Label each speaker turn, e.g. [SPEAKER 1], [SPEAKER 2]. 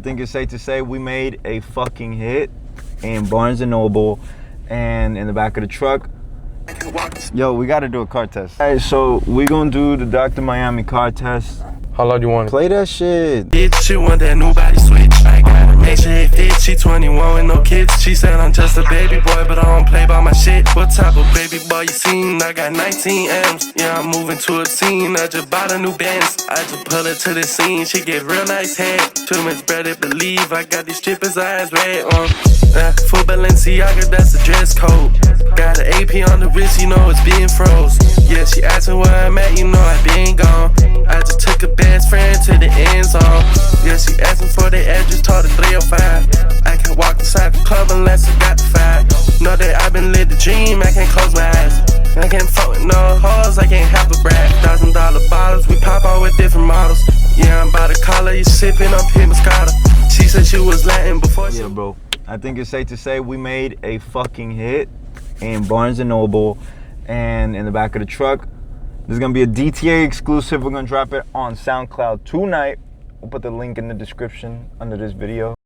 [SPEAKER 1] think it's safe to say we made a fucking hit in Barnes & Noble and in the back of the truck. Yo, we gotta do a car test. Alright, so we gonna do the Dr. Miami car test.
[SPEAKER 2] How loud you want it?
[SPEAKER 1] Play that shit.
[SPEAKER 3] She want that new body switch. I gotta make sure it fits. She 21 with no kids. She said I'm just a baby boy, but I don't play by my shit. What type of baby boy you seen? I got 19 M's. Yeah, I'm moving to a scene. I just bought a new Benz. I just pull her to the scene. She get real nice head. Too much better believe I got these strippers' eyes red on. Full Balenciaga, that's the dress code. Got an AP on the wrist, you know it's being froze. Yeah, she asking where I'm at, you know I been gone. I just took a best friend to the end zone. Yeah, she asking for the address, told her 305. I can't walk inside the club unless I got the five. Know that I've been lit the dream, I can't close my eyes. I can't fuck with no hoes, I can't have a brag. $1,000 bottles, we pop out with different models. Yeah, I'm about to call her, you sipping on Pit Moscato. She said she was Latin before she...
[SPEAKER 1] Yeah, bro. I think it's safe to say we made a fucking hit in Barnes & Noble and in the back of the truck. This is gonna be a DTA exclusive. We're gonna drop it on SoundCloud tonight. We'll put the link in the description under this video.